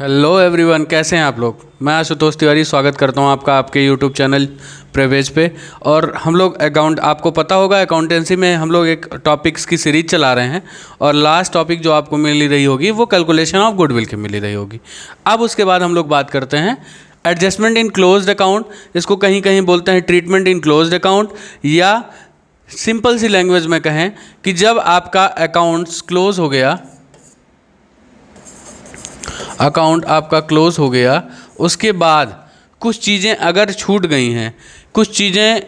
Hello everyone, कैसे हैं आप लोग। मैं आशुतोष तिवारी स्वागत करता हूं आपका आपके यूट्यूब चैनल प्रवेश पे। और हम लोग आपको पता होगा अकाउंटेंसी में हम लोग एक टॉपिक्स की सीरीज चला रहे हैं और लास्ट टॉपिक जो आपको मिल रही होगी वो कैलकुलेशन ऑफ गुडविल की मिल रही होगी। अब उसके बाद हम लोग बात करते हैं एडजस्टमेंट इन क्लोज्ड अकाउंट। इसको कहीं कहीं बोलते हैं ट्रीटमेंट इन क्लोज्ड अकाउंट, या सिंपल सी लैंग्वेज में कहें कि जब आपका अकाउंट्स क्लोज हो गया, अकाउंट आपका क्लोज हो गया, उसके बाद कुछ चीज़ें अगर छूट गई हैं, कुछ चीज़ें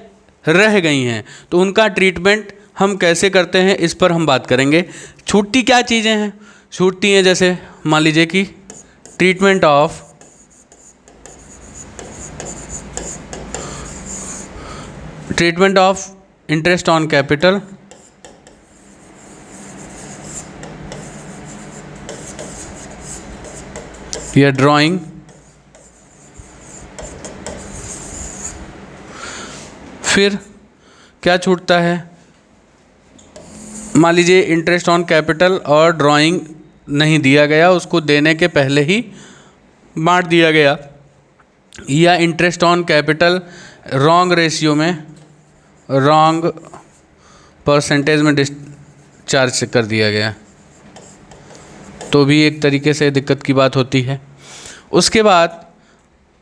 रह गई हैं, तो उनका ट्रीटमेंट हम कैसे करते हैं इस पर हम बात करेंगे। छूटती क्या चीज़ें हैं? छूटती हैं जैसे मान लीजिए कि treatment of interest on capital, या ड्राइंग, फिर क्या छूटता है? मान लीजिए इंटरेस्ट ऑन कैपिटल और ड्राइंग नहीं दिया गया, उसको देने के पहले ही बांट दिया गया, या interest on capital wrong ratio में, रॉन्ग परसेंटेज में डिस्चार्ज कर दिया गया, तो भी एक तरीके से दिक्कत की बात होती है। उसके बाद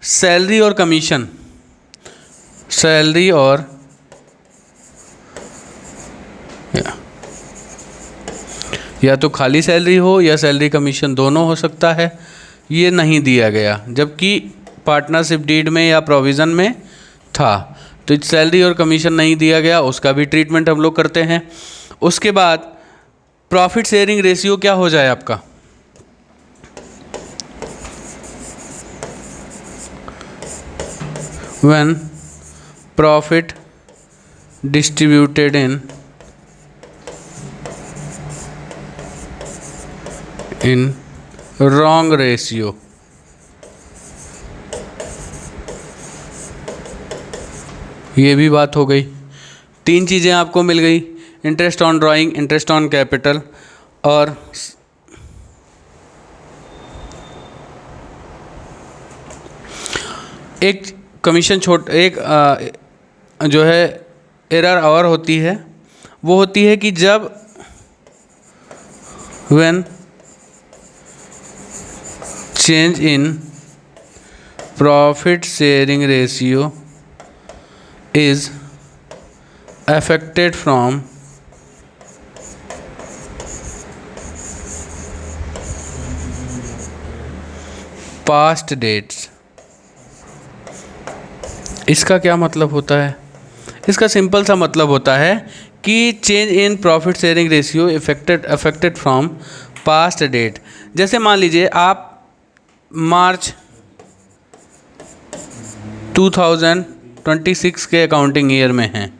सैलरी और कमीशन, सैलरी और या तो खाली सैलरी हो या सैलरी कमीशन दोनों हो सकता है, ये नहीं दिया गया जबकि पार्टनरशिप डीड में या प्रोविज़न में था, तो सैलरी और कमीशन नहीं दिया गया, उसका भी ट्रीटमेंट हम लोग करते हैं। उसके बाद प्रॉफिट शेयरिंग रेशियो क्या हो जाए आपका? when profit distributed in wrong ratio, ये भी बात हो गई। तीन चीज़ें आपको मिल गई, interest on drawing, interest on capital और एक कमीशन एक जो है एरर और होती है, वो होती है कि जब when change in profit sharing ratio is affected from past dates. इसका क्या मतलब होता है? इसका सिंपल सा मतलब होता है कि change in profit sharing ratio affected from past date. जैसे मान लीजिए आप मार्च 2026 के अकाउंटिंग ईयर में हैं,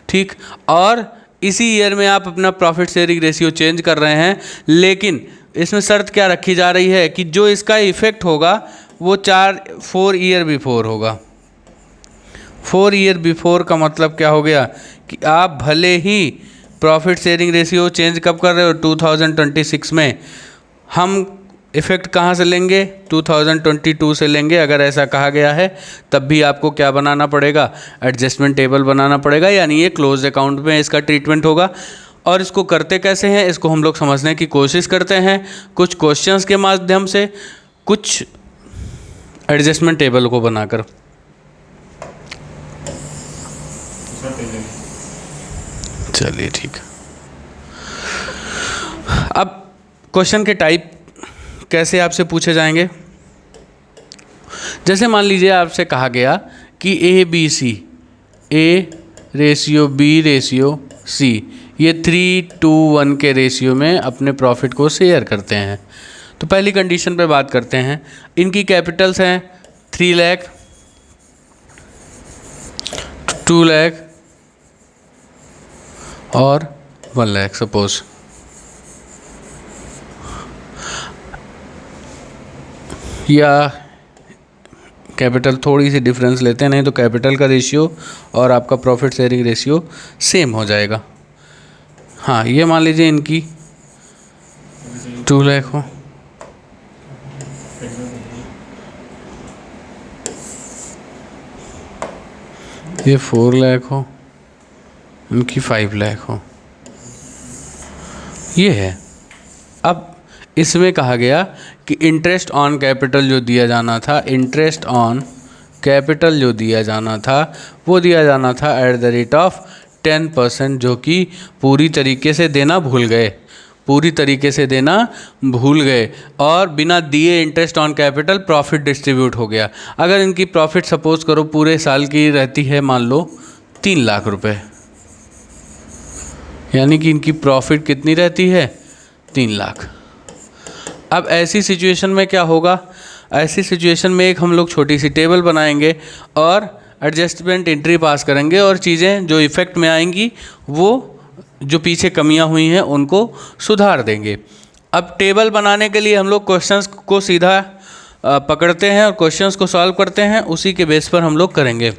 ठीक, और इसी ईयर में आप अपना प्रॉफिट शेयरिंग रेशियो चेंज कर रहे हैं, लेकिन इसमें शर्त क्या रखी जा रही है कि जो इसका इफ़ेक्ट होगा वो 4 ईयर बिफोर होगा। 4 ईयर बिफोर का मतलब क्या हो गया कि आप भले ही प्रॉफिट शेयरिंग रेशियो चेंज कब कर रहे हो? 2026 में। हम इफ़ेक्ट कहाँ से लेंगे? 2022 से लेंगे। अगर ऐसा कहा गया है तब भी आपको क्या बनाना पड़ेगा? एडजस्टमेंट टेबल बनाना पड़ेगा, यानी ये क्लोज अकाउंट में इसका ट्रीटमेंट होगा। और इसको करते कैसे हैं, इसको हम लोग समझने की कोशिश करते हैं कुछ क्वेश्चंस के माध्यम से, कुछ एडजस्टमेंट टेबल को बनाकर। चलिए ठीक है। अब क्वेश्चन के टाइप कैसे आपसे पूछे जाएंगे? जैसे मान लीजिए आपसे कहा गया कि ABC, A ratio B ratio C, ये 3:1 के रेशियो में अपने प्रॉफिट को शेयर करते हैं। तो पहली कंडीशन पे बात करते हैं। इनकी कैपिटल्स हैं 3 लाख, 2 लाख और 1 लाख सपोज। या कैपिटल थोड़ी सी डिफरेंस लेते हैं, नहीं तो कैपिटल का रेशियो और आपका प्रॉफिट शेयरिंग रेशियो सेम हो जाएगा। हाँ, ये मान लीजिए इनकी 2 लाख हो, ये 4 लाख हो, इनकी 5 लाख हो, ये है। अब इसमें कहा गया कि इंटरेस्ट ऑन कैपिटल जो दिया जाना था, इंटरेस्ट ऑन कैपिटल जो दिया जाना था वो दिया जाना था एट द रेट ऑफ 10%, जो कि पूरी तरीके से देना भूल गए और बिना दिए interest on capital profit distribute हो गया। अगर इनकी प्रॉफिट सपोज करो पूरे साल की रहती है मान लो 3 लाख रुपए, यानी कि इनकी प्रॉफिट कितनी रहती है 3 लाख। अब ऐसी सिचुएशन में क्या होगा, ऐसी सिचुएशन में एक हम लोग छोटी सी टेबल बनाएंगे और एडजस्टमेंट एंट्री पास करेंगे और चीज़ें जो इफ़ेक्ट में आएंगी वो जो पीछे कमियां हुई हैं उनको सुधार देंगे। अब टेबल बनाने के लिए हम लोग क्वेश्चंस को सीधा पकड़ते हैं और क्वेश्चंस को सॉल्व करते हैं, उसी के बेस पर हम लोग करेंगे।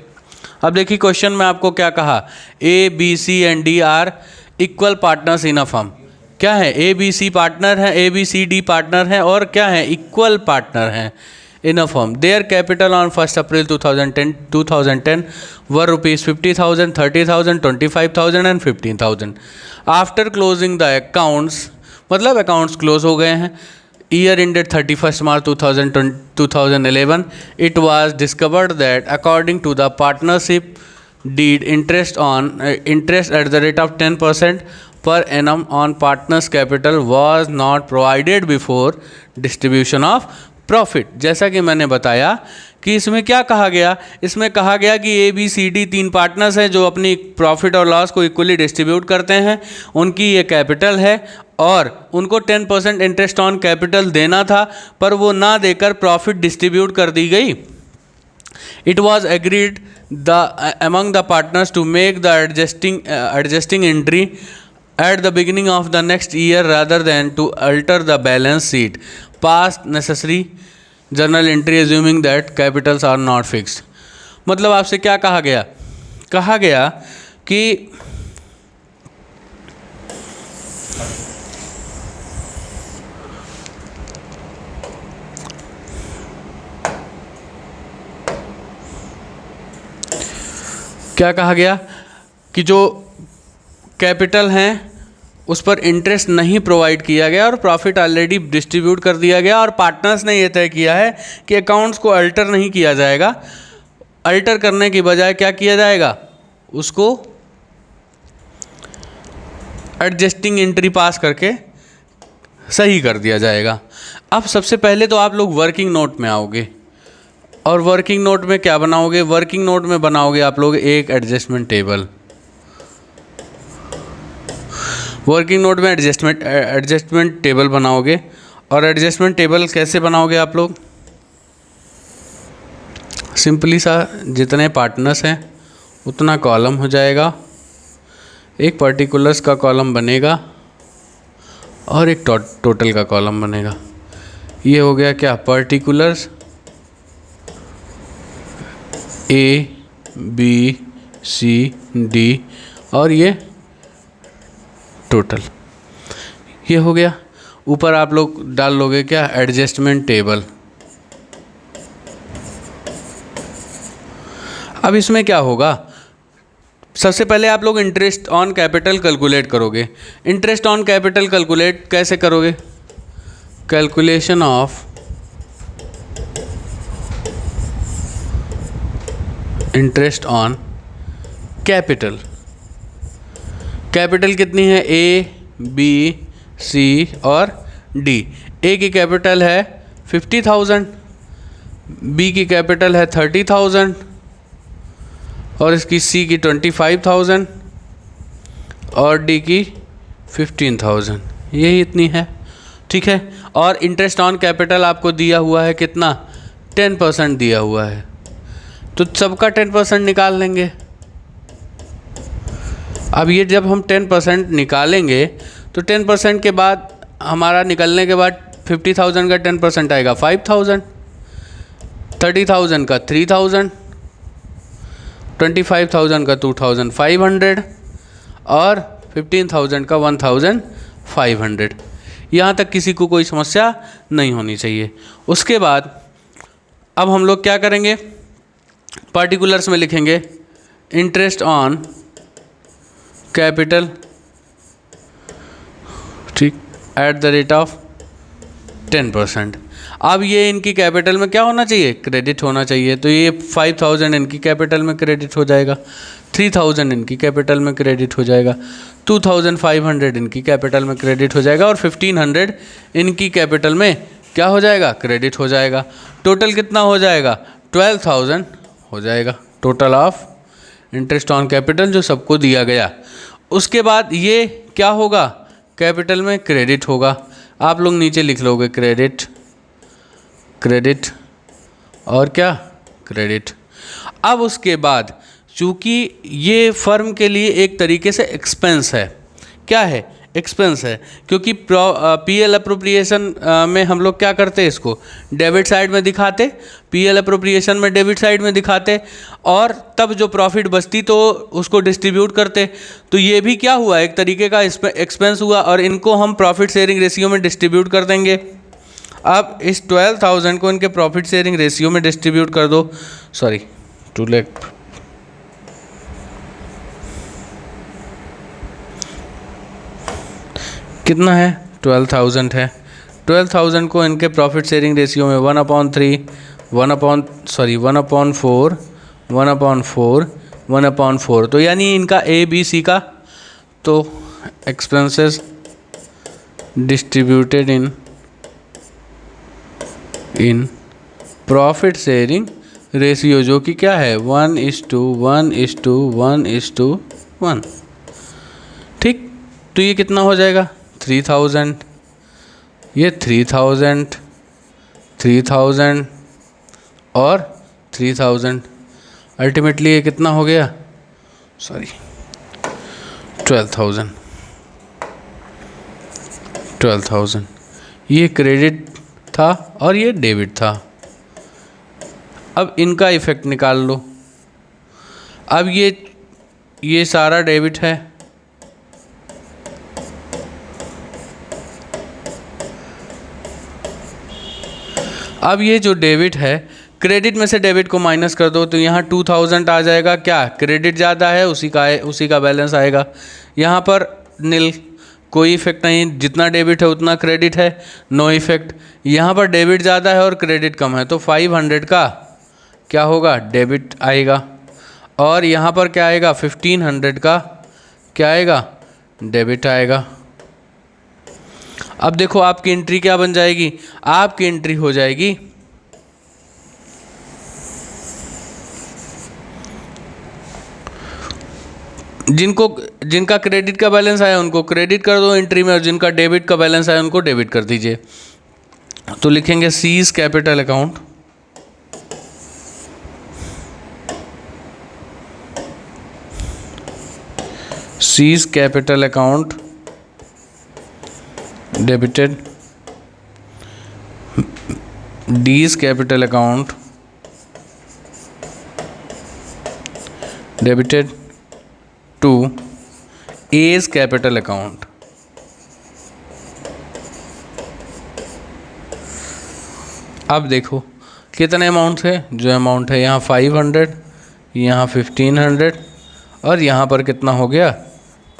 अब देखिए क्वेश्चन में आपको क्या कहा, A B C and D are equal partners in a firm. क्या है, ए बी सी पार्टनर है, A B C D partner है और क्या है, इक्वल पार्टनर हैं in a firm. Their capital on 1 April 2010 were rupees 50,000, 30,000, 25,000 and 15,000। After closing the accounts, मतलब accounts close हो गए हैं, year ended 31st March 2011, it was discovered that according to the partnership deed, interest at the rate of 10% per annum on partners capital was not provided before distribution of profit। जैसा कि मैंने बताया कि इसमें क्या कहा गया, इसमें कहा गया कि A B C D 3 partners हैं जो अपनी प्रॉफिट और लॉस को इक्वली डिस्ट्रीब्यूट करते हैं, उनकी ये कैपिटल है और उनको 10% इंटरेस्ट ऑन कैपिटल देना था पर वो ना देकर प्रॉफिट डिस्ट्रीब्यूट कर दी गई। It was agreed among the partners to make the adjusting entry at the beginning of the next year rather than to alter the balance sheet past necessary journal entry assuming that capitals are not fixed। मतलब आपसे क्या कहा गया, कहा गया कि क्या कहा गया कि जो कैपिटल हैं उस पर इंटरेस्ट नहीं प्रोवाइड किया गया और प्रॉफिट ऑलरेडी डिस्ट्रीब्यूट कर दिया गया और पार्टनर्स ने ये तय किया है कि अकाउंट्स को अल्टर नहीं किया जाएगा, अल्टर करने की बजाय क्या किया जाएगा, उसको एडजस्टिंग एंट्री पास करके सही कर दिया जाएगा। अब सबसे पहले तो आप लोग वर्किंग नोट में आओगे और वर्किंग नोट में क्या बनाओगे, वर्किंग नोट में बनाओगे आप लोग एक एडजस्टमेंट टेबल। वर्किंग नोट में एडजस्टमेंट टेबल बनाओगे और एडजस्टमेंट टेबल कैसे बनाओगे आप लोग, सिंपली सा जितने पार्टनर्स हैं उतना कॉलम हो जाएगा, एक पर्टिकुलर्स का कॉलम बनेगा और एक टोटल का कॉलम बनेगा। ये हो गया क्या, particulars A B C D और ये टोटल, ये हो गया। ऊपर आप लोग डाल लोगे क्या, एडजस्टमेंट टेबल। अब इसमें क्या होगा, सबसे पहले आप लोग इंटरेस्ट ऑन कैपिटल कैलकुलेट करोगे। इंटरेस्ट ऑन कैपिटल कैलकुलेट कैसे करोगे, calculation of interest on capital. Capital कितनी है, ए बी सी और डी। ए की कैपिटल है 50,000, बी की कैपिटल है 30,000 और इसकी सी की 25,000 और डी की 15,000, यही इतनी है, ठीक है। और इंटरेस्ट ऑन कैपिटल आपको दिया हुआ है कितना, 10% दिया हुआ है, तो सबका 10% निकाल लेंगे। अब ये जब हम 10% निकालेंगे तो 10% के बाद हमारा निकलने के बाद 50,000 का 10% आएगा 5,000, 30,000 का 3,000, 25,000 का 2,500 और 15,000 का 1,500। यहाँ तक किसी को कोई समस्या नहीं होनी चाहिए। उसके बाद अब हम लोग क्या करेंगे, पार्टिकुलर्स में लिखेंगे इंटरेस्ट ऑन कैपिटल, ठीक, एट द रेट ऑफ 10%। अब ये इनकी कैपिटल में क्या होना चाहिए, क्रेडिट होना चाहिए। तो ये 5000 इनकी कैपिटल में क्रेडिट हो जाएगा, 3000 इनकी कैपिटल में क्रेडिट हो जाएगा, 2500 इनकी कैपिटल में क्रेडिट हो जाएगा और 1500 इनकी कैपिटल में क्या हो जाएगा, क्रेडिट हो जाएगा। टोटल कितना हो जाएगा, 12000 हो जाएगा total of interest on capital जो सबको दिया गया। उसके बाद ये क्या होगा, कैपिटल में क्रेडिट होगा। आप लोग नीचे लिख लोगे क्रेडिट, क्रेडिट और क्या, क्रेडिट। अब उसके बाद चूँकि ये फर्म के लिए एक तरीके से एक्सपेंस है, क्या है, एक्सपेंस है, क्योंकि पीएल अप्रोप्रिएशन में हम लोग क्या करते हैं, इसको डेबिट साइड में दिखाते, पीएल अप्रोप्रिएशन में डेबिट साइड में दिखाते और तब जो प्रॉफिट बचती तो उसको डिस्ट्रीब्यूट करते। तो ये भी क्या हुआ, एक तरीके का एक्सपेंस हुआ और इनको हम प्रॉफिट शेयरिंग रेशियो में डिस्ट्रीब्यूट कर देंगे। अब इस 12000 को इनके प्रॉफिट शेयरिंग रेशियो में डिस्ट्रीब्यूट कर दो, सॉरी 2 लाख, कितना है, 12000 है। 12000 को इनके प्रॉफिट शेयरिंग रेशियो में 1/3, 1/4, तो यानी इनका ABC का, तो expenses distributed in profit sharing ratio जो कि क्या है 1:1:1:1:1, ठीक। तो ये कितना हो जाएगा, 3000, ये 3000, 3000 और 3000, अल्टीमेटली ये कितना हो गया, सॉरी 12,000। ये क्रेडिट था और ये डेबिट था। अब इनका इफेक्ट निकाल लो। अब ये सारा डेबिट है, अब ये जो डेबिट है, क्रेडिट में से डेबिट को माइनस कर दो तो यहाँ 2000 आ जाएगा, क्या क्रेडिट ज़्यादा है उसी का बैलेंस आएगा। यहाँ पर नील, कोई इफेक्ट नहीं, जितना डेबिट है उतना क्रेडिट है, नो इफेक्ट। यहाँ पर डेबिट ज़्यादा है और क्रेडिट कम है तो 500 का क्या होगा, डेबिट आएगा और यहाँ पर क्या आएगा, 1500 का क्या आएगा, डेबिट आएगा। अब देखो आपकी एंट्री क्या बन जाएगी, आपकी एंट्री हो जाएगी जिनका क्रेडिट का बैलेंस आया उनको क्रेडिट कर दो एंट्री में और जिनका डेबिट का बैलेंस आया उनको डेबिट कर दीजिए। तो लिखेंगे C's capital account, C's capital account debited, D's capital account debited to A's capital account. अब देखो कितने अमाउंट है, जो अमाउंट है यहाँ 500, यहाँ 1500 और यहाँ पर कितना हो गया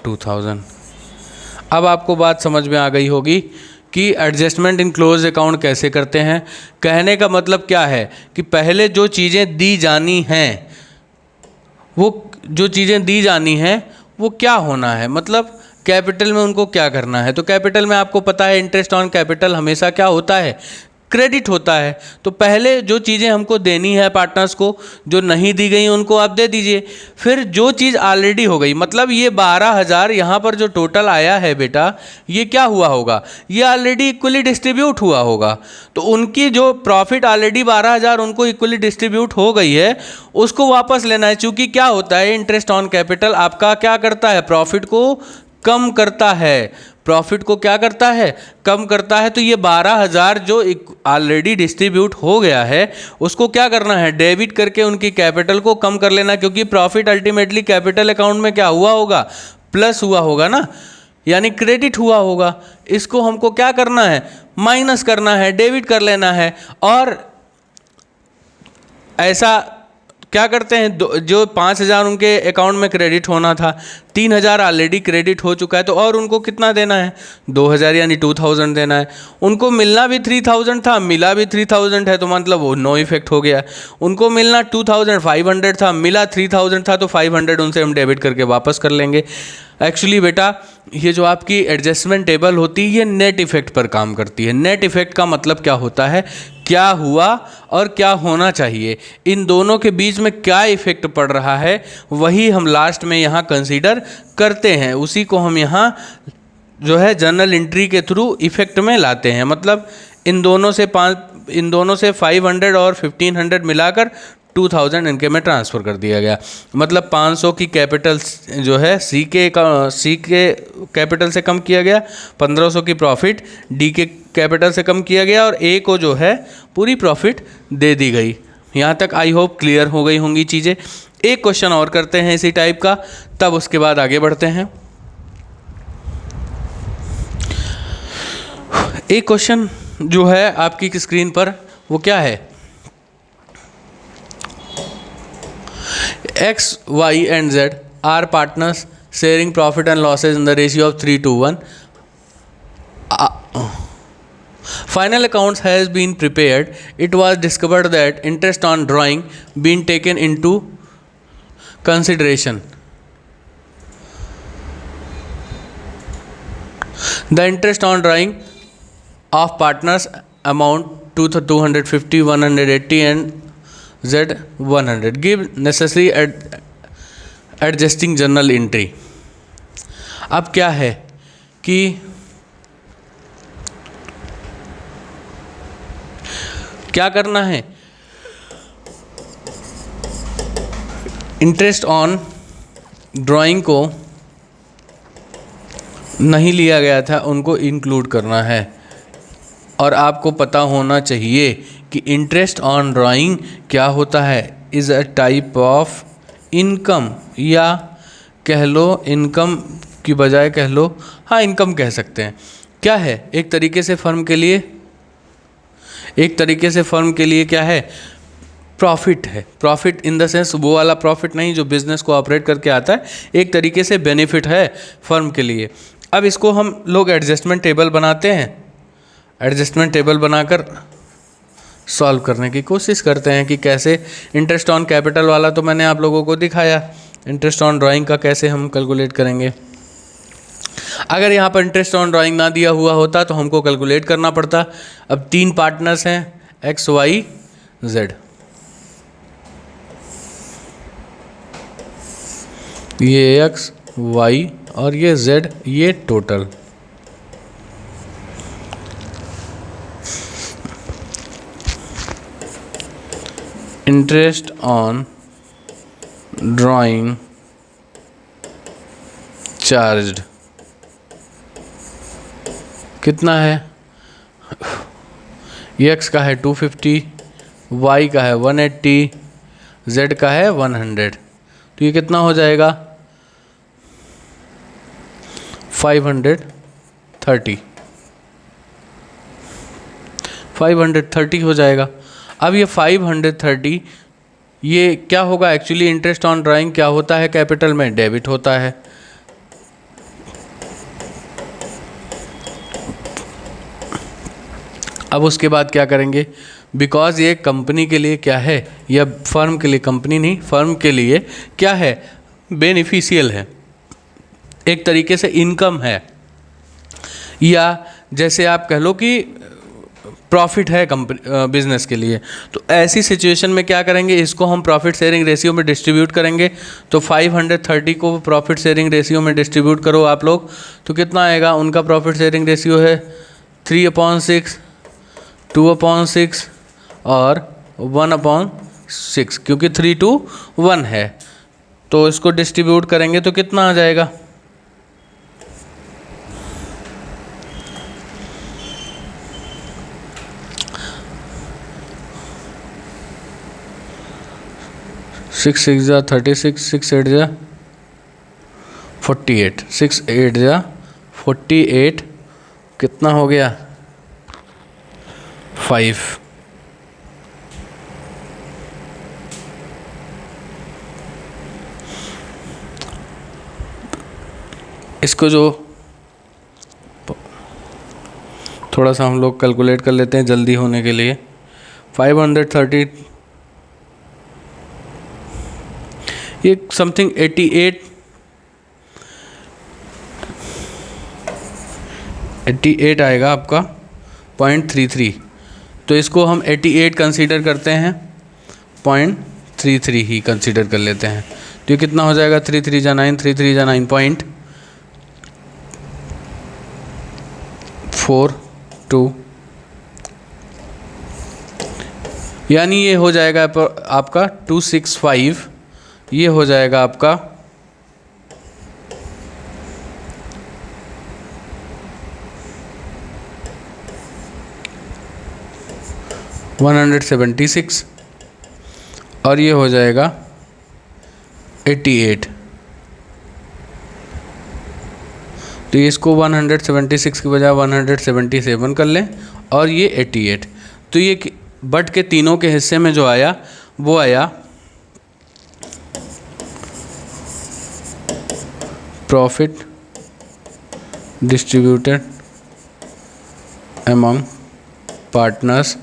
2000। अब आपको बात समझ में आ गई होगी कि एडजस्टमेंट इन क्लोज अकाउंट कैसे करते हैं। कहने का मतलब क्या है कि पहले जो चीज़ें दी जानी हैं वो क्या होना है, मतलब कैपिटल में उनको क्या करना है। तो कैपिटल में आपको पता है इंटरेस्ट ऑन कैपिटल हमेशा क्या होता है, क्रेडिट होता है। तो पहले जो चीज़ें हमको देनी है पार्टनर्स को, जो नहीं दी गई उनको आप दे दीजिए। फिर जो चीज़ ऑलरेडी हो गई, मतलब ये 12000 यहाँ पर जो टोटल आया है बेटा, ये क्या हुआ होगा, ये ऑलरेडी इक्वली डिस्ट्रीब्यूट हुआ होगा। तो उनकी जो प्रॉफिट ऑलरेडी 12000 उनको इक्वली डिस्ट्रीब्यूट हो गई है, उसको वापस लेना है। चूँकि क्या होता है, इंटरेस्ट ऑन कैपिटल आपका क्या करता है, प्रॉफिट को कम करता है, प्रॉफिट को क्या करता है, कम करता है। तो ये 12000 जो ऑलरेडी डिस्ट्रीब्यूट हो गया है उसको क्या करना है, डेबिट करके उनकी कैपिटल को कम कर लेना, क्योंकि प्रॉफिट अल्टीमेटली कैपिटल अकाउंट में क्या हुआ होगा, प्लस हुआ होगा ना, यानी क्रेडिट हुआ होगा। इसको हमको क्या करना है, माइनस करना है, डेबिट कर लेना है। और ऐसा क्या करते हैं, जो 5,000 उनके अकाउंट में क्रेडिट होना था, 3,000 ऑलरेडी क्रेडिट हो चुका है, तो और उनको कितना देना है, 2,000 यानी 2,000 देना है। उनको मिलना भी 3,000 था, मिला भी 3,000 है, तो मतलब वो नो इफेक्ट हो गया। उनको मिलना 2,500 था, मिला 3,000 था, तो 500 उनसे हम डेबिट करके वापस कर लेंगे। एक्चुअली बेटा ये जो आपकी एडजस्टमेंट टेबल होती है ये नेट इफ़ेक्ट पर काम करती है। नेट इफ़ेक्ट का मतलब क्या होता है, क्या हुआ और क्या होना चाहिए, इन दोनों के बीच में क्या इफ़ेक्ट पड़ रहा है, वही हम लास्ट में यहाँ कंसीडर करते हैं। उसी को हम यहाँ जो है जर्नल एंट्री के थ्रू इफ़ेक्ट में लाते हैं। मतलब इन दोनों से 500 और 1,500 मिलाकर 2,000 इनके में ट्रांसफ़र कर दिया गया। मतलब 500 की कैपिटल जो है सी के कैपिटल से कम किया गया, 1,500 की प्रॉफिट डी के कैपिटल से कम किया गया, और ए को जो है पूरी प्रॉफिट दे दी गई। यहाँ तक आई होप क्लियर हो गई होंगी चीज़ें। एक क्वेश्चन और करते हैं इसी टाइप का, तब उसके बाद आगे बढ़ते हैं। एक क्वेश्चन जो है आपकी स्क्रीन पर वो क्या है, X, Y and Z are partners sharing profit and losses in the ratio of 3:1. Final accounts has been prepared. It was discovered that interest on drawing been taken into consideration. The interest on drawing of partners amount to 250, 180 and Z 100. Give necessary adjusting journal entry. अब क्या है कि क्या करना है, interest on drawing को नहीं लिया गया था, उनको इंक्लूड करना है। और आपको पता होना चाहिए कि इंटरेस्ट ऑन ड्राइंग क्या होता है, is a type of income, या कह लो इनकम की बजाय कह लो हाँ इनकम कह सकते हैं। क्या है, एक तरीके से फर्म के लिए क्या है, प्रॉफिट है। प्रॉफिट इन द सेंस वो वाला प्रॉफिट नहीं जो बिजनेस को ऑपरेट करके आता है, एक तरीके से बेनिफिट है फर्म के लिए। अब इसको हम लोग एडजस्टमेंट टेबल बनाते हैं, एडजस्टमेंट टेबल बनाकर सॉल्व करने की कोशिश करते हैं कि कैसे। इंटरेस्ट ऑन कैपिटल वाला तो मैंने आप लोगों को दिखाया, इंटरेस्ट ऑन ड्राइंग का कैसे हम कैलकुलेट करेंगे। अगर यहाँ पर इंटरेस्ट ऑन ड्राइंग ना दिया हुआ होता तो हमको कैलकुलेट करना पड़ता। अब 3 पार्टनर्स हैं, X, Y, Z। ये X, Y और ये Z, ये total. Interest on drawing charged कितना है, X का है 250, Y का है 180, Z का है 100। तो ये कितना हो जाएगा, 530 हो जाएगा। अब ये 530 ये क्या होगा, एक्चुअली इंटरेस्ट ऑन ड्राइंग क्या होता है, कैपिटल में डेबिट होता है। अब उसके बाद क्या करेंगे, बिकॉज ये कंपनी के लिए क्या है, या फर्म के लिए, कंपनी नहीं फर्म के लिए क्या है, बेनिफिशियल है, एक तरीके से इनकम है, या जैसे आप कह लो कि प्रॉफिट है कंपनी बिजनेस के लिए। तो ऐसी सिचुएशन में क्या करेंगे, इसको हम प्रॉफिट शेयरिंग रेशियो में डिस्ट्रीब्यूट करेंगे। तो 530 को प्रॉफिट शेयरिंग रेशियो में डिस्ट्रीब्यूट करो आप लोग, तो कितना आएगा, उनका प्रॉफिट शेयरिंग रेशियो है 3/6, 2/6 और 1/6, क्योंकि 3:1 है। तो इसको डिस्ट्रीब्यूट करेंगे तो कितना आ जाएगा, 6 6 जा 36, 6 8 जा 48, 6 8 जा 48, कितना हो गया 5। इसको जो थोड़ा सा हम लोग कैलकुलेट कर लेते हैं जल्दी होने के लिए। 530 ये समथिंग 88 आएगा आपका 0.33। तो इसको हम 88 कंसीडर करते हैं, 0.33 ही कंसीडर कर लेते हैं। तो ये कितना हो जाएगा 3 3 जा 9, 3 3 जा 9.42, यानी ये हो जाएगा आपका 265। ये हो जाएगा आपका 176 और ये हो जाएगा 88। तो इसको 176 की बजाय 177 कर लें और ये 88। तो ये बट के तीनों के हिस्से में जो आया वो आया profit distributed among partners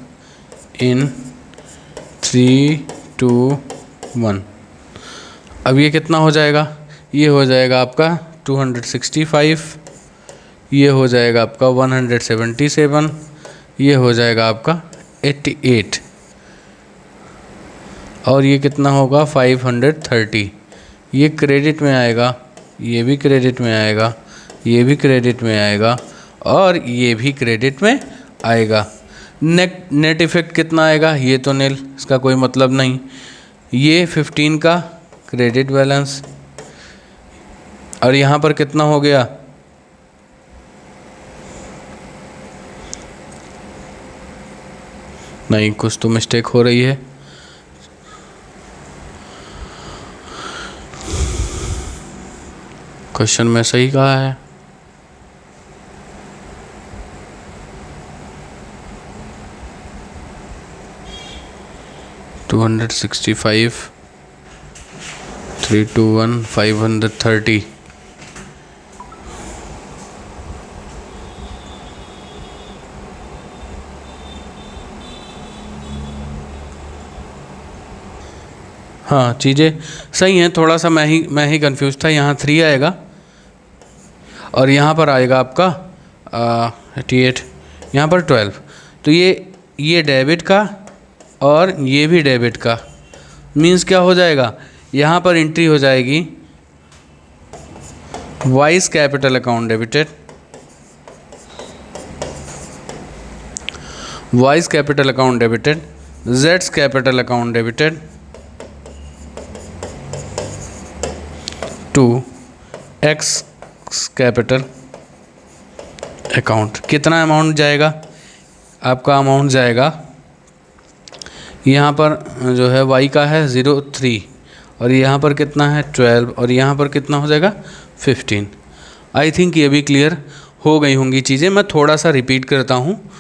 in 3, 2, 1। अब ये कितना हो जाएगा, ये हो जाएगा आपका 265, ये हो जाएगा आपका 177, ये हो जाएगा आपका 88 और ये कितना होगा 530। ये क्रेडिट में आएगा, ये भी क्रेडिट में आएगा, ये भी क्रेडिट में आएगा और ये भी क्रेडिट में आएगा। नेट इफ़ेक्ट कितना आएगा, ये तो नील, इसका कोई मतलब नहीं। ये 15 का क्रेडिट बैलेंस और यहाँ पर कितना हो गया, नहीं कुछ तो मिस्टेक हो रही है। क्वेश्चन में सही कहा है, $265, 321, 530। हाँ चीज़ें सही हैं, थोड़ा सा मैं ही कंफ्यूज था। यहाँ 3 आएगा और यहाँ पर आएगा आपका 88, यहाँ पर 12। तो ये डेबिट का और ये भी डेबिट का, मीन्स क्या हो जाएगा, यहाँ पर एंट्री हो जाएगी Y's capital account debited, Y's capital account debited, जेड्स capital account debited to X capital account. कितना अमाउंट जाएगा आपका, अमाउंट जाएगा यहाँ पर जो है y का है 03 और यहाँ पर कितना है 12 और यहाँ पर कितना हो जाएगा 15। आई थिंक ये भी क्लियर हो गई होंगी चीज़ें। मैं थोड़ा सा रिपीट करता हूँ,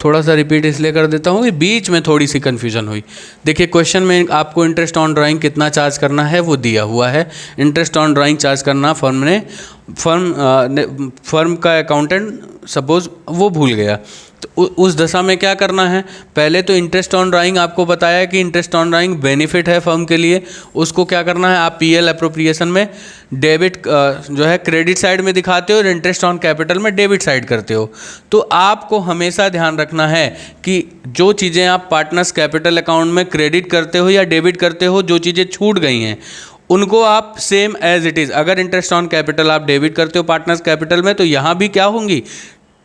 थोड़ा सा रिपीट इसलिए कर देता हूँ कि बीच में थोड़ी सी कन्फ्यूजन हुई। देखिए क्वेश्चन में आपको इंटरेस्ट ऑन ड्राइंग कितना चार्ज करना है वो दिया हुआ है। इंटरेस्ट ऑन ड्राइंग चार्ज करना फर्म का अकाउंटेंट सपोज वो भूल गया, तो उस दशा में क्या करना है, पहले तो इंटरेस्ट ऑन ड्राइंग आपको बताया कि इंटरेस्ट ऑन ड्राइंग बेनिफिट है फर्म के लिए। उसको क्या करना है, आप पीएल अप्रोप्रिएशन में डेबिट जो है क्रेडिट साइड में दिखाते हो और इंटरेस्ट ऑन कैपिटल में डेबिट साइड करते हो। तो आपको हमेशा ध्यान रखना है कि जो चीज़ें आप पार्टनर्स कैपिटल अकाउंट में क्रेडिट करते हो या डेबिट करते हो, जो चीज़ें छूट गई हैं उनको आप सेम एज इट इज़, अगर इंटरेस्ट ऑन कैपिटल आप डेबिट करते हो पार्टनर्स कैपिटल में, तो यहाँ भी क्या होंगी,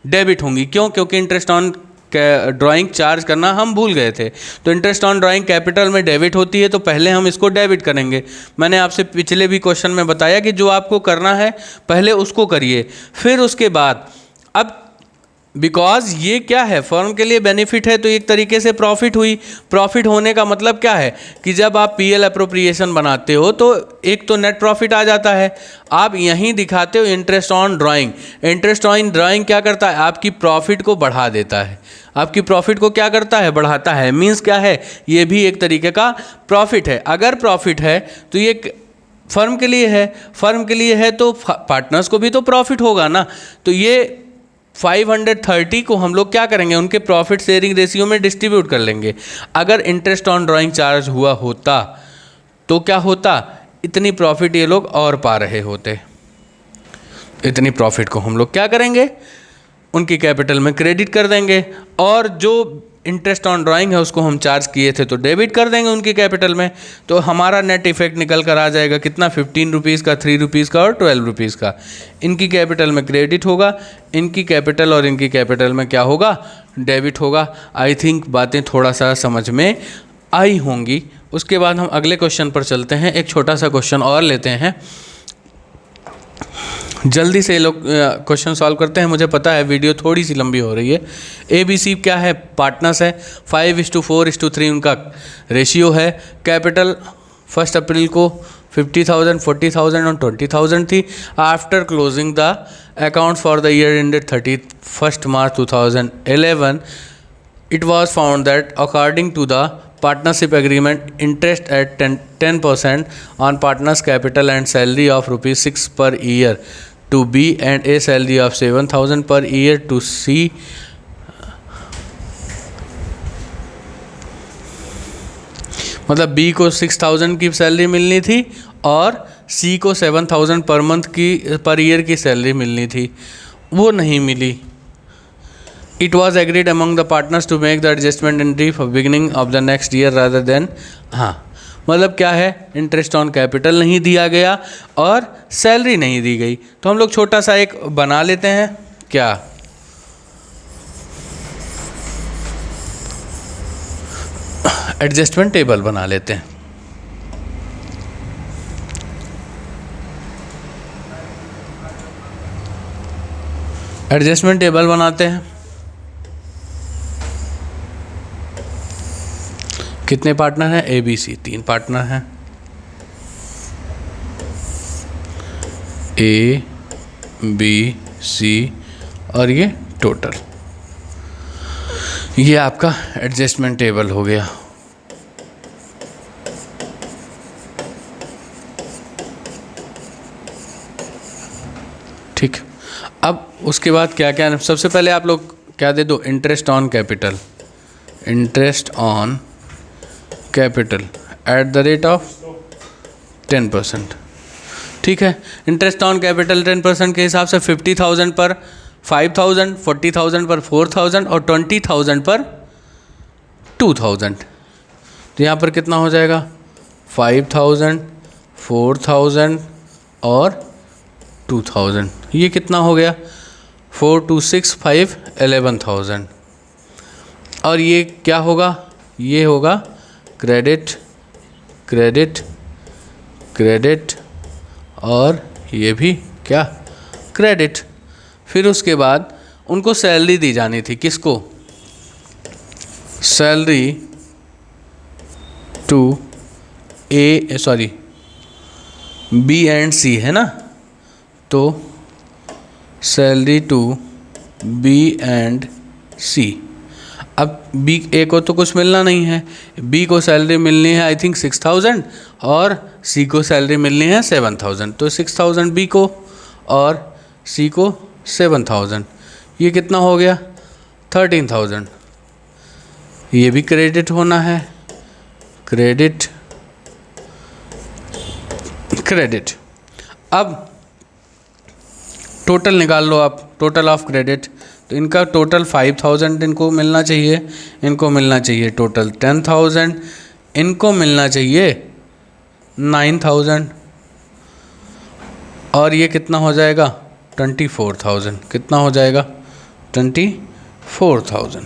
डेबिट होंगी। क्यों, क्योंकि इंटरेस्ट ऑन ड्राइंग चार्ज करना हम भूल गए थे। तो इंटरेस्ट ऑन ड्राइंग कैपिटल में डेबिट होती है, तो पहले हम इसको डेबिट करेंगे। मैंने आपसे पिछले भी क्वेश्चन में बताया कि जो आपको करना है पहले उसको करिए, फिर उसके बाद अब बिकॉज ये क्या है, फर्म के लिए बेनिफिट है तो एक तरीके से प्रॉफिट हुई। प्रॉफिट होने का मतलब क्या है कि जब आप पीएल अप्रोप्रिएशन बनाते हो तो एक तो नेट प्रॉफिट आ जाता है। आप यहीं दिखाते हो interest on drawing. Interest on drawing क्या करता है, आपकी प्रॉफिट को बढ़ा देता है। आपकी प्रॉफिट को क्या करता है, बढ़ाता है। मीन्स क्या है, ये भी एक तरीके का प्रॉफिट है। अगर प्रॉफिट है तो ये फर्म के लिए है, फर्म के लिए है तो पार्टनर्स को भी तो प्रॉफिट होगा ना। तो ये 530 को हम लोग क्या करेंगे, उनके प्रॉफिट शेयरिंग रेशियो में डिस्ट्रीब्यूट कर लेंगे। अगर इंटरेस्ट ऑन ड्राइंग चार्ज हुआ होता तो क्या होता, इतनी प्रॉफिट ये लोग और पा रहे होते। इतनी प्रॉफिट को हम लोग क्या करेंगे, उनकी कैपिटल में क्रेडिट कर देंगे, और जो इंटरेस्ट ऑन ड्राइंग है उसको हम चार्ज किए थे तो डेबिट कर देंगे उनकी कैपिटल में। तो हमारा नेट इफेक्ट निकल कर आ जाएगा कितना, 15 रुपीज़ का, 3 रुपीज़ का और 12 रुपीज़ का। इनकी कैपिटल में क्रेडिट होगा, इनकी कैपिटल और इनकी कैपिटल में क्या होगा, डेबिट होगा। आई थिंक बातें थोड़ा सा समझ में आई होंगी। उसके बाद हम अगले क्वेश्चन पर चलते हैं। एक छोटा सा क्वेश्चन और लेते हैं, जल्दी से लोग क्वेश्चन सॉल्व करते हैं। मुझे पता है वीडियो थोड़ी सी लंबी हो रही है। ABC क्या है, पार्टनर्स है, 5:4:3 उनका रेशियो है। कैपिटल 1 अप्रैल को 50,000, 40,000 और 20,000 थी। After closing the account for the year ended 31 March 2011, it was found that according to the partnership agreement, interest at 10% on partners capital and salary of ₹6 per year to B and a salary of 7,000 per year to C मतलब B को 6,000 की salary मिलनी थी और C को 7,000 per month की per year की salary मिलनी थी, वो नहीं मिली। It was agreed among the partners to make the adjustment entry for beginning of the next year rather than हाँ मतलब क्या है, इंटरेस्ट ऑन कैपिटल नहीं दिया गया और सैलरी नहीं दी गई। तो हम लोग छोटा सा एक बना लेते हैं, क्या एडजस्टमेंट टेबल बना लेते हैं। एडजस्टमेंट टेबल बनाते हैं। कितने पार्टनर हैं, ABC 3 पार्टनर हैं, A, B, C और ये टोटल। ये आपका एडजस्टमेंट टेबल हो गया। ठीक, अब उसके बाद क्या क्या, सबसे पहले आप लोग क्या दे दो, interest on capital. Interest on capital at the rate of 10%। ठीक है, इंटरेस्ट ऑन कैपिटल 10% के हिसाब से 50,000 पर 5,000, 40,000 पर 4,000 और 20,000 पर 2,000। तो यहाँ पर कितना हो जाएगा, 5,000, 4,000 और 2,000। ये कितना हो गया, 4, 2, 6, 5, 11,000। और ये क्या होगा, ये होगा क्रेडिट, क्रेडिट, क्रेडिट और ये भी क्या, क्रेडिट। फिर उसके बाद उनको सैलरी दी जानी थी, किसको, salary to B and C है ना, तो salary to B and C। अब A को तो कुछ मिलना नहीं है, B को सैलरी मिलनी है आई थिंक 6,000 और C को सैलरी मिलनी है 7,000। तो 6,000 B को और C को 7,000, ये कितना हो गया, 13,000। ये भी क्रेडिट होना है, क्रेडिट, क्रेडिट। अब टोटल निकाल लो आप, टोटल ऑफ क्रेडिट। तो इनका टोटल 5,000 इनको मिलना चाहिए, इनको मिलना चाहिए टोटल 10,000, इनको मिलना चाहिए 9,000 और ये कितना हो जाएगा 24,000। कितना हो जाएगा 24,000।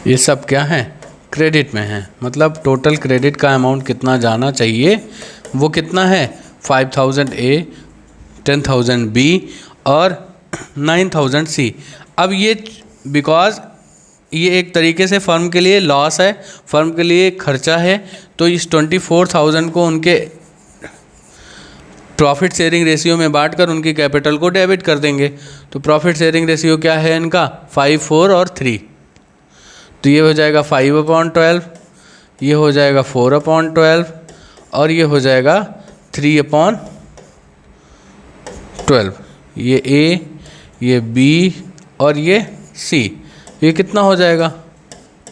ये सब क्या है, क्रेडिट में हैं, मतलब टोटल क्रेडिट का अमाउंट कितना जाना चाहिए वो कितना है 5000 ए, 10,000 बी और 9,000 सी। अब ये बिकॉज ये एक तरीके से फर्म के लिए लॉस है, फर्म के लिए खर्चा है, तो इस 24,000 को उनके प्रॉफिट शेयरिंग रेशियो में बांटकर उनकी कैपिटल को डेबिट कर देंगे। तो प्रॉफिट शेयरिंग रेशियो क्या है इनका 5, 4 और 3। तो ये हो जाएगा 5/12, ये हो जाएगा 4/12 और ये हो जाएगा 3/12। ये ए, ये बी और ये सी, ये कितना हो जाएगा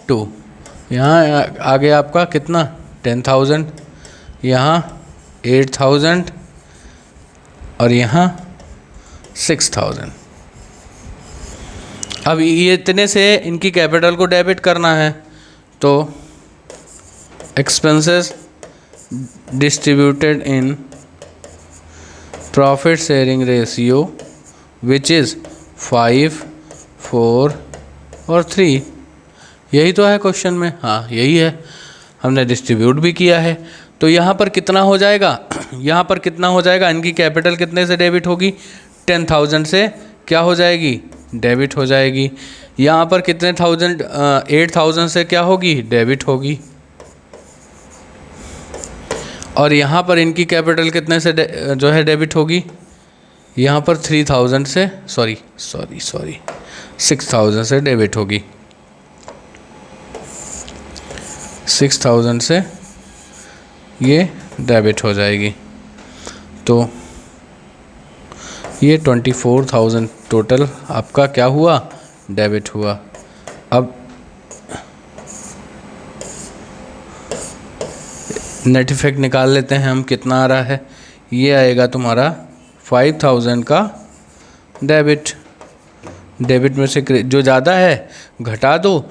2। यहाँ आगे आपका कितना 10,000, यहाँ 8,000 और यहाँ 6,000। अब ये इतने से इनकी कैपिटल को डेबिट करना है, तो expenses distributed in profit sharing ratio which is 5, 4 और 3। यही तो है क्वेश्चन में, हाँ यही है, हमने डिस्ट्रीब्यूट भी किया है। तो यहाँ पर कितना हो जाएगा, यहाँ पर कितना हो जाएगा, इनकी कैपिटल कितने से डेबिट होगी 10,000 से क्या हो जाएगी डेबिट हो जाएगी। यहाँ पर कितने 8,000 से क्या होगी डेबिट होगी। और यहाँ पर इनकी कैपिटल कितने से जो है डेबिट होगी, यहाँ पर 3,000 से सॉरी 6,000 से डेबिट होगी। 6,000 से ये डेबिट हो जाएगी। तो ये 24,000 टोटल आपका क्या हुआ डेबिट हुआ। अब नेट इफेक्ट निकाल लेते हैं हम, कितना आ रहा है। ये आएगा तुम्हारा 5,000 का डेबिट में से जो ज़्यादा है घटा दो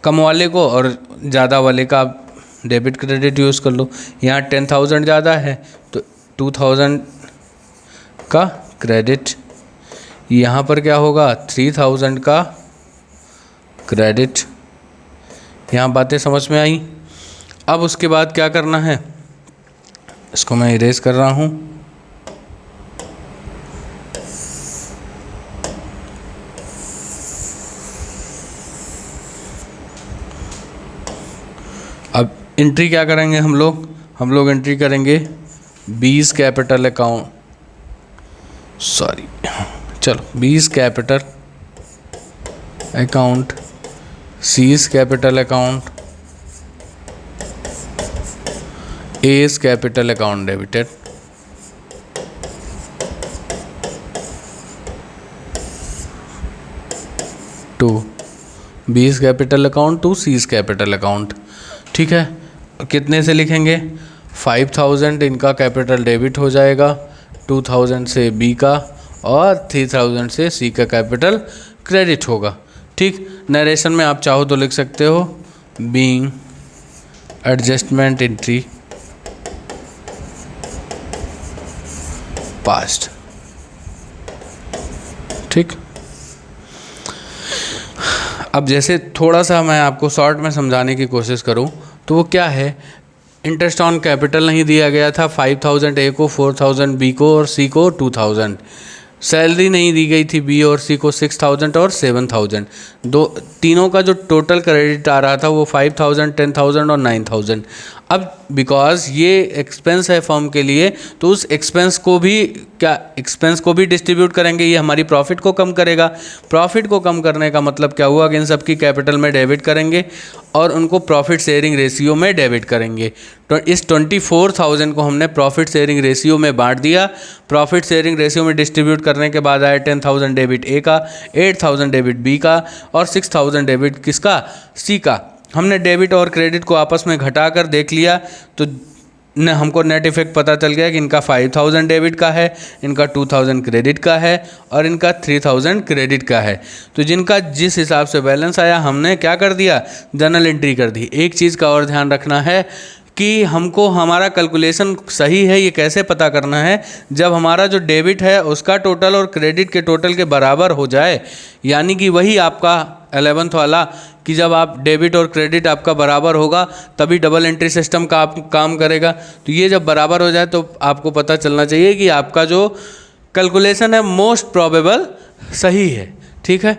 कम वाले को और ज़्यादा वाले का डेबिट क्रेडिट यूज़ कर लो। यहाँ 10,000 ज़्यादा है तो 2,000 का क्रेडिट, यहाँ पर क्या होगा 3,000 का क्रेडिट। यहाँ बातें समझ में आई। अब उसके बाद क्या करना है, इसको मैं इरेज कर रहा हूँ। अब एंट्री क्या करेंगे हम लोग एंट्री करेंगे B's capital account, B's capital account, C's capital account, A's capital account debited, to B's capital account to C's capital account. ठीक है, कितने से लिखेंगे 5,000 इनका कैपिटल डेबिट हो जाएगा, 2,000 से बी का और 3,000 से सी का कैपिटल क्रेडिट होगा। ठीक, नरेशन में आप चाहो तो लिख सकते हो बीइंग एडजस्टमेंट एंट्री पास्ट। ठीक, अब जैसे थोड़ा सा मैं आपको शॉर्ट में समझाने की कोशिश करूं तो वो क्या है, इंटरेस्ट ऑन कैपिटल नहीं दिया गया था 5,000 ए को, 4,000 बी को और सी को 2,000। सैलरी नहीं दी गई थी बी और सी को 6,000 और 7,000। तीनों का जो टोटल क्रेडिट आ रहा था वो 5,000, 10,000 और 9,000। अब बिकॉज ये एक्सपेंस है फर्म के लिए तो उस एक्सपेंस को भी डिस्ट्रीब्यूट करेंगे, ये हमारी प्रॉफिट को कम करेगा। प्रॉफिट को कम करने का मतलब क्या हुआ कि इन सब की कैपिटल में डेबिट करेंगे और उनको प्रॉफिट शेयरिंग रेशियो में डेबिट करेंगे। तो इस 24,000 को हमने प्रॉफिट शेयरिंग रेशियो में बांट दिया। प्रॉफिट शेयरिंग रेशियो में डिस्ट्रीब्यूट करने के बाद आया 10,000 डेबिट ए का, 8,000 डेबिट बी का और 6,000 डेबिट किसका सी का। हमने डेबिट और क्रेडिट को आपस में घटाकर देख लिया तो हमको नेट इफेक्ट पता चल गया कि इनका 5,000 डेबिट का है, इनका 2,000 क्रेडिट का है और इनका 3,000 क्रेडिट का है। तो जिनका जिस हिसाब से बैलेंस आया हमने क्या कर दिया, जर्नल एंट्री कर दी। एक चीज़ का और ध्यान रखना है कि हमको हमारा कैलकुलेशन सही है ये कैसे पता करना है, जब हमारा जो डेबिट है उसका टोटल और क्रेडिट के टोटल के बराबर हो जाए, यानी कि वही आपका 11th वाला कि जब आप डेबिट और क्रेडिट आपका बराबर होगा तभी डबल एंट्री सिस्टम का आप काम करेगा। तो ये जब बराबर हो जाए तो आपको पता चलना चाहिए कि आपका जो कैलकुलेशन है मोस्ट प्रोबेबल सही है। ठीक है,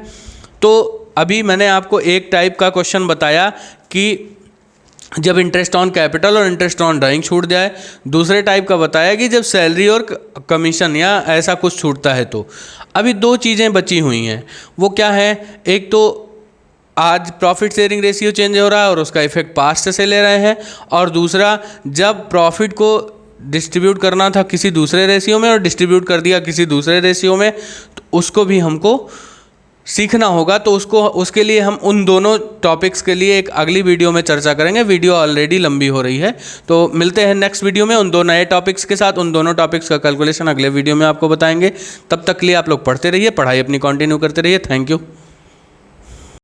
तो अभी मैंने आपको एक टाइप का क्वेश्चन बताया कि जब इंटरेस्ट ऑन कैपिटल और इंटरेस्ट ऑन ड्राइंग छूट जाए, दूसरे टाइप का बताया कि जब सैलरी और कमीशन या ऐसा कुछ छूटता है। तो अभी दो चीज़ें बची हुई हैं, वो क्या है, एक तो आज प्रॉफिट शेयरिंग रेशियो चेंज हो रहा है और उसका इफेक्ट पास्ट से ले रहे हैं, और दूसरा जब प्रॉफिट को डिस्ट्रीब्यूट करना था किसी दूसरे रेशियो में और डिस्ट्रीब्यूट कर दिया किसी दूसरे रेशियो में, तो उसको भी हमको सीखना होगा। तो उसके लिए हम उन दोनों टॉपिक्स के लिए एक अगली वीडियो में चर्चा करेंगे। वीडियो ऑलरेडी लंबी हो रही है, तो मिलते हैं नेक्स्ट वीडियो में उन दो नए टॉपिक्स के साथ। उन दोनों टॉपिक्स का कैलकुलेशन अगले वीडियो में आपको बताएंगे। तब तक के लिए आप लोग पढ़ते रहिए, पढ़ाई अपनी कंटिन्यू करते रहिए। Thank you.